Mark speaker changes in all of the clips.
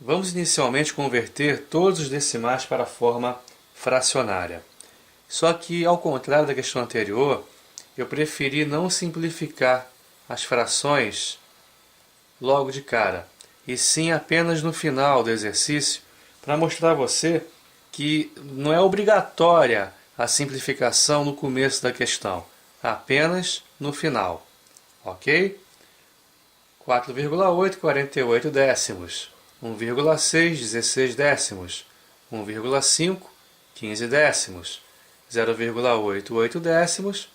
Speaker 1: Vamos inicialmente converter todos os decimais para a forma fracionária. Só que, ao contrário da questão anterior, eu preferi não simplificar as frações logo de cara, e sim apenas no final do exercício, para mostrar a você que não é obrigatória a simplificação no começo da questão, apenas no final. Ok? 4,8, 48 décimos. 1,6, 16 décimos. 1,5, 15 décimos. 0,8, 8 décimos.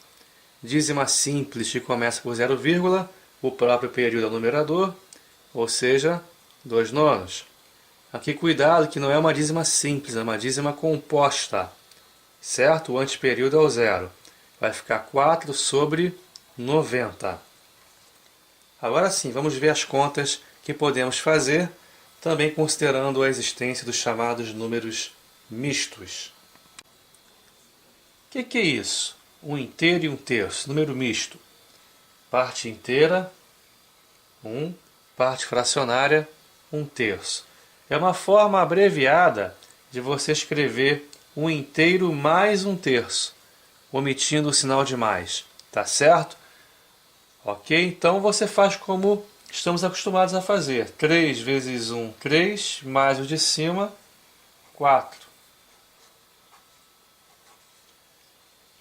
Speaker 1: Dízima simples que começa por 0, o próprio período é o numerador, ou seja, 2 nonos. Aqui cuidado que não é uma dízima simples, é uma dízima composta, certo? O anteperíodo é o 0. Vai ficar 4 sobre 90. Agora sim, vamos ver as contas que podemos fazer, também considerando a existência dos chamados números mistos. O que é isso? Um inteiro e um terço, número misto. Parte inteira, 1, parte fracionária, 1 terço. É uma forma abreviada de você escrever um inteiro mais 1 terço, omitindo o sinal de mais, tá certo? Ok? Então você faz como estamos acostumados a fazer. 3 vezes 1, 3, mais o de cima, 4.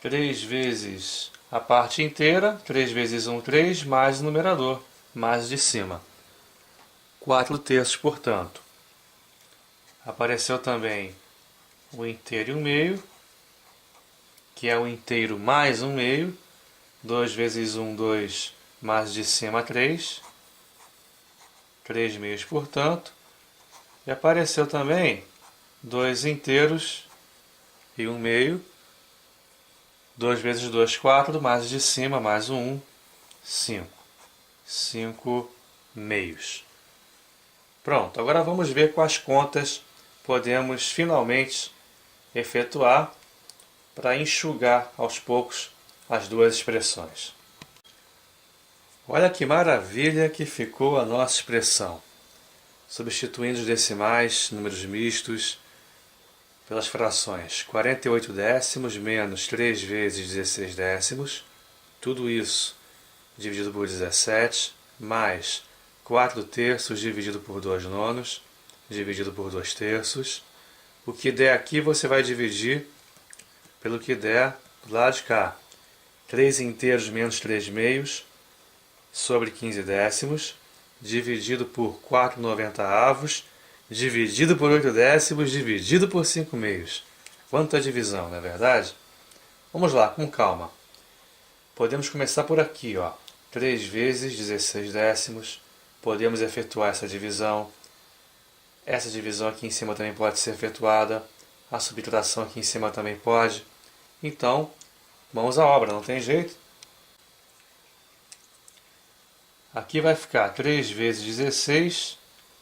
Speaker 1: 3 vezes a parte inteira, 3 vezes 1, 3, mais o numerador, mais o de cima. 4 terços, portanto. Apareceu também o inteiro e 1 meio, que é o inteiro mais 1 meio. 2 vezes 1, 2, mais o de cima, 3. 3 meios, portanto. E apareceu também 2 inteiros e 1 meio. 2 vezes 2, 4, mais o de cima, mais o 1, 5. 5 meios. Pronto, agora vamos ver quais contas podemos finalmente efetuar para enxugar aos poucos as duas expressões. Olha que maravilha que ficou a nossa expressão. Substituindo os decimais, números mistos, pelas frações 48 décimos menos 3 vezes 16 décimos, tudo isso dividido por 17, mais 4 terços dividido por 2 nonos, dividido por 2 terços. O que der aqui você vai dividir pelo que der do lado de cá. 3 inteiros menos 3 meios sobre 15 décimos, dividido por 4/90, dividido por 8 décimos, dividido por 5 meios. Quanta divisão, não é verdade? Vamos lá, com calma. Podemos começar por aqui, ó. 3 vezes 16 décimos. Podemos efetuar essa divisão. Essa divisão aqui em cima também pode ser efetuada. A subtração aqui em cima também pode. Então, mãos à obra, não tem jeito. Aqui vai ficar 3 vezes 16,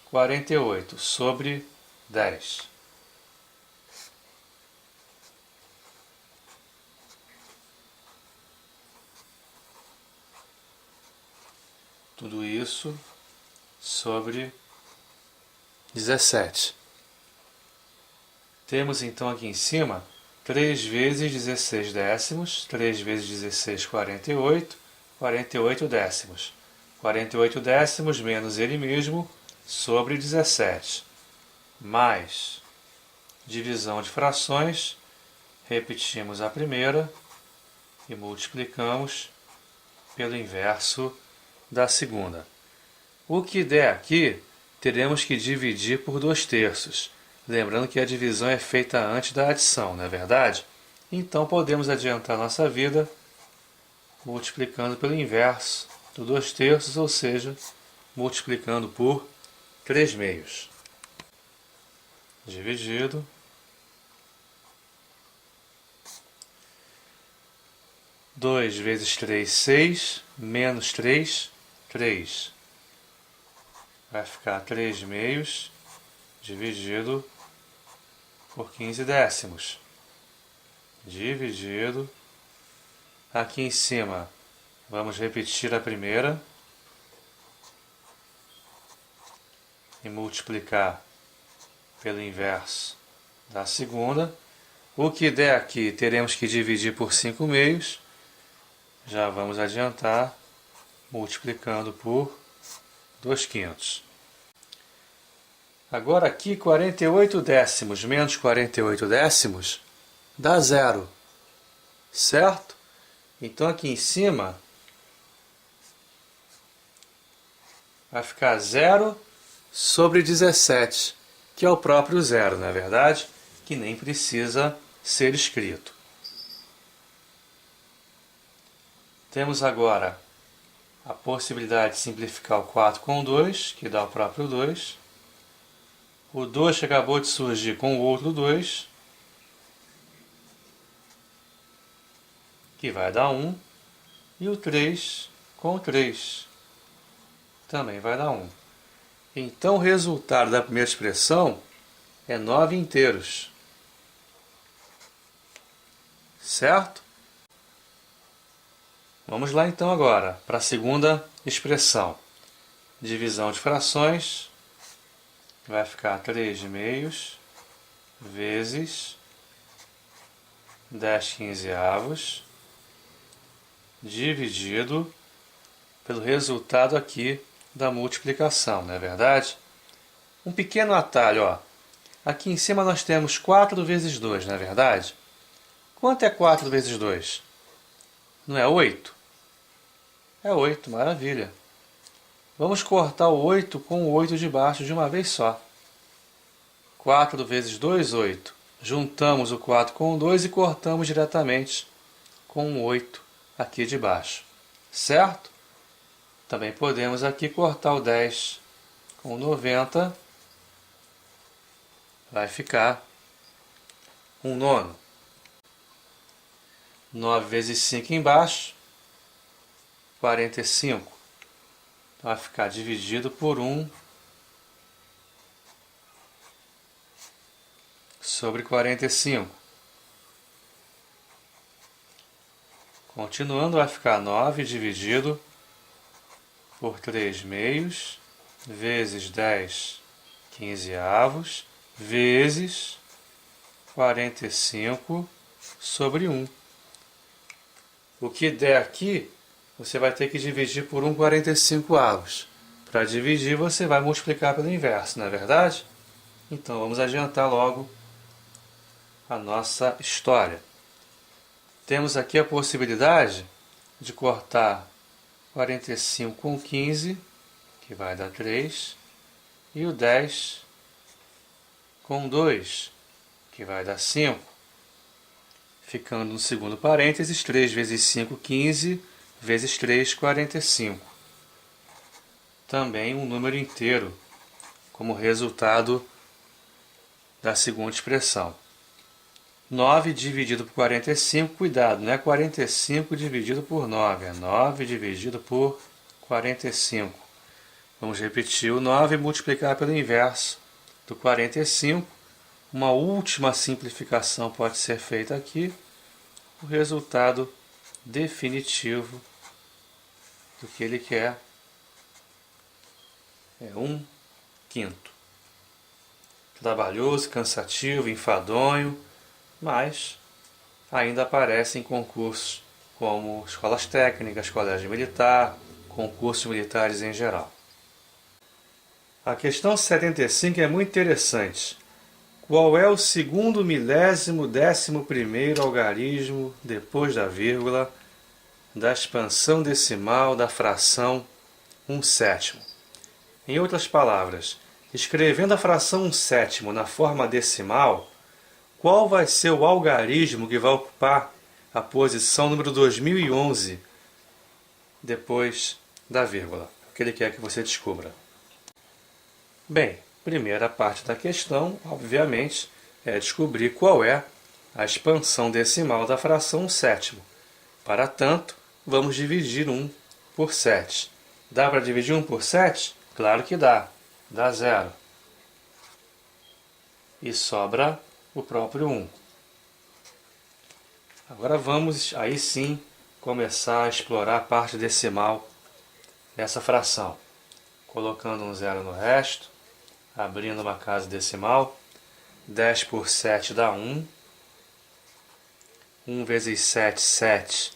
Speaker 1: 48, sobre 10. Tudo isso sobre 17. Temos então aqui em cima 3 vezes 16 décimos, 3 vezes 16, 48, 48 décimos. 48 décimos menos ele mesmo sobre 17. Mais divisão de frações, repetimos a primeira e multiplicamos pelo inverso da segunda. O que der aqui, teremos que dividir por 2 terços. Lembrando que a divisão é feita antes da adição, não é verdade? Então podemos adiantar nossa vida multiplicando pelo inverso do 2 terços, ou seja, multiplicando por 3 meios. Dividido. Dois vezes 3, 6, menos 3, 3. Vai ficar 3 meios dividido por 15 décimos. Dividido. Aqui em cima, vamos repetir a primeira e multiplicar pelo inverso da segunda. O que der aqui teremos que dividir por 5 meios. Já vamos adiantar multiplicando por 2/5. Agora aqui 48 décimos menos 48 décimos dá 0, certo? Então aqui em cima vai ficar 0 sobre 17, que é o próprio zero, não é verdade? Que nem precisa ser escrito. Temos agora a possibilidade de simplificar o 4 com 2, que dá o próprio 2. O 2 que acabou de surgir com o outro 2, que vai dar 1. E o 3 com o 3, também vai dar 1. Então o resultado da primeira expressão é 9 inteiros. Certo? Vamos lá então agora para a segunda expressão. Divisão de frações. Vai ficar 3/2 vezes 10/15 dividido pelo resultado aqui da multiplicação, não é verdade? Um pequeno atalho, ó. Aqui em cima nós temos 4 vezes 2, não é verdade? Quanto é 4 vezes 2? Não é 8? É 8, maravilha. Vamos cortar o 8 com o 8 de baixo de uma vez só. 4 vezes 2, 8. Juntamos o 4 com o 2 e cortamos diretamente com o 8 aqui de baixo. Certo? Também podemos aqui cortar o 10 com o 90. Vai ficar 1/9. 9 vezes 5 embaixo, 45. Vai ficar dividido por 1 sobre 45. Continuando, vai ficar 9 dividido por 3/2 vezes 10/15 vezes 45 sobre 1. O que der aqui, você vai ter que dividir por 1/45. Para dividir, você vai multiplicar pelo inverso, não é verdade? Então, vamos adiantar logo a nossa história. Temos aqui a possibilidade de cortar 45 com 15, que vai dar 3, e o 10 com 2, que vai dar 5. Ficando no segundo parênteses, 3 vezes 5, 15, vezes 3, 45. Também um número inteiro, como resultado da segunda expressão. 9 dividido por 45, cuidado, não é 45 dividido por 9, é 9 dividido por 45. Vamos repetir o 9 e multiplicar pelo inverso do 45. Uma última simplificação pode ser feita aqui. O resultado definitivo do que ele quer é 1/5. Trabalhoso, cansativo, enfadonho, mas ainda aparece em concursos como escolas técnicas, colégio militar, concursos militares em geral. A questão 75 é muito interessante. Qual é o segundo milésimo 11º algarismo, depois da vírgula, da expansão decimal da fração 1/7? Em outras palavras, escrevendo a fração 1/7 na forma decimal, qual vai ser o algarismo que vai ocupar a posição número 2011 depois da vírgula? O que ele quer que você descubra. Bem, primeira parte da questão, obviamente, é descobrir qual é a expansão decimal da fração 1/7. Para tanto, vamos dividir 1 por 7. Dá para dividir 1 por 7? Claro que dá. Dá 0. E sobra o próprio 1. Agora vamos, aí sim, começar a explorar a parte decimal dessa fração. Colocando um 0 no resto, abrindo uma casa decimal. 10 por 7 dá 1. 1 vezes 7, 7.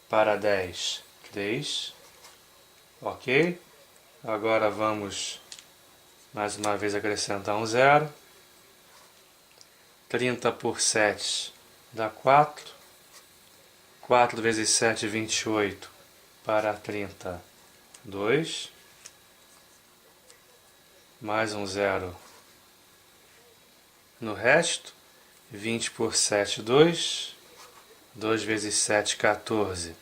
Speaker 1: Para 10, 3. Ok? Agora vamos mais uma vez acrescentar um zero. 30 por 7 dá 4. 4 vezes 7, 28. Para 30, 2. Mais um zero no resto. 20 por 7, 2. 2 vezes 7, 14.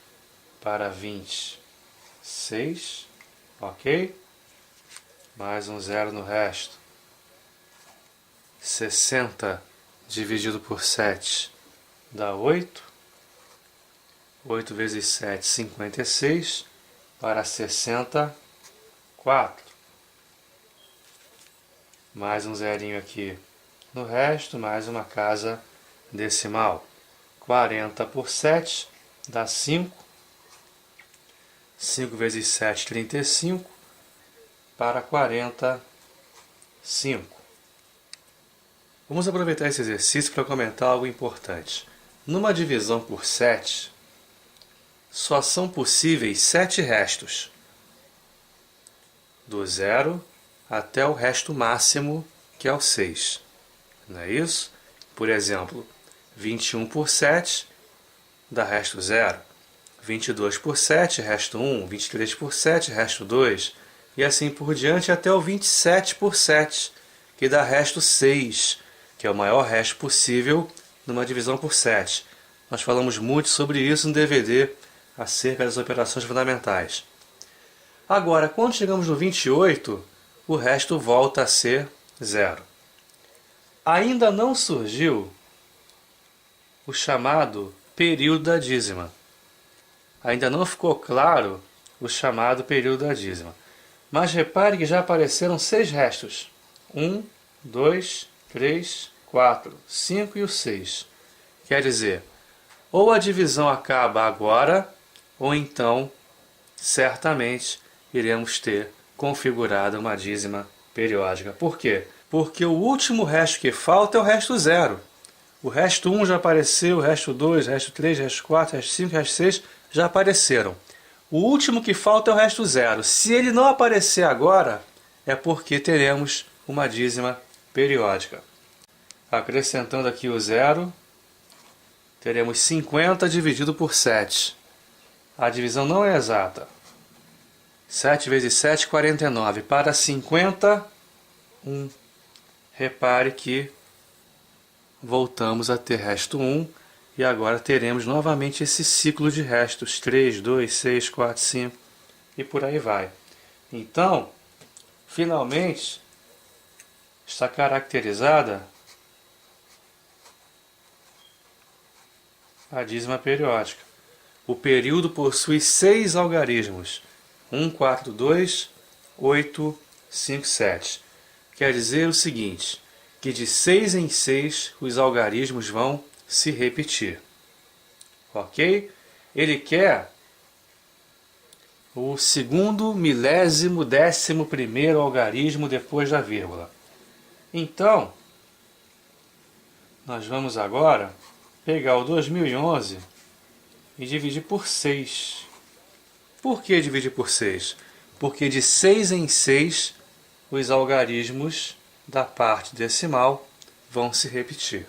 Speaker 1: Para 20, 6. Ok? Mais um zero no resto. 60 dividido por 7 dá 8. 8 vezes 7, 56. Para 64. Mais um zerinho aqui no resto, mais uma casa decimal. 40 por 7 dá 5. 5 vezes 7, 35. Para 45. Vamos aproveitar esse exercício para comentar algo importante. Numa divisão por 7, só são possíveis 7 restos. Do zero até o resto máximo, que é o 6. Não é isso? Por exemplo, 21 por 7 dá resto 0. 22 por 7, resto 1. 23 por 7, resto 2. E assim por diante até o 27 por 7, que dá resto 6, que é o maior resto possível numa divisão por 7. Nós falamos muito sobre isso no DVD acerca das operações fundamentais. Agora, quando chegamos no 28, o resto volta a ser 0. Ainda não surgiu o chamado período da dízima. Ainda não ficou claro o chamado período da dízima. Mas repare que já apareceram 6 restos. 1, 2, 3, 4, 5 e o 6. Quer dizer, ou a divisão acaba agora, ou então, certamente, iremos ter configurada uma dízima periódica. Por quê? Porque o último resto que falta é o resto 0. O resto 1 já apareceu, o resto 2, o resto 3, o resto 4, o resto 5, o resto 6 já apareceram. O último que falta é o resto 0. Se ele não aparecer agora, é porque teremos uma dízima periódica. Acrescentando aqui o 0, teremos 50 dividido por 7. A divisão não é exata. 7 vezes 7, 49. Para 50, 1. Repare que voltamos a ter resto 1 e agora teremos novamente esse ciclo de restos. 3, 2, 6, 4, 5 e por aí vai. Então, finalmente, está caracterizada a dízima periódica. O período possui 6 algarismos. 1, 4, 2, 8, 5, 7. Quer dizer o seguinte, que de 6 em 6 os algarismos vão se repetir. Ok? Ele quer o segundo, milésimo, 11º algarismo depois da vírgula. Então, nós vamos agora pegar o 2011 e dividir por 6. Por que dividir por 6? Porque de 6 em 6 os algarismos da parte decimal vão se repetir.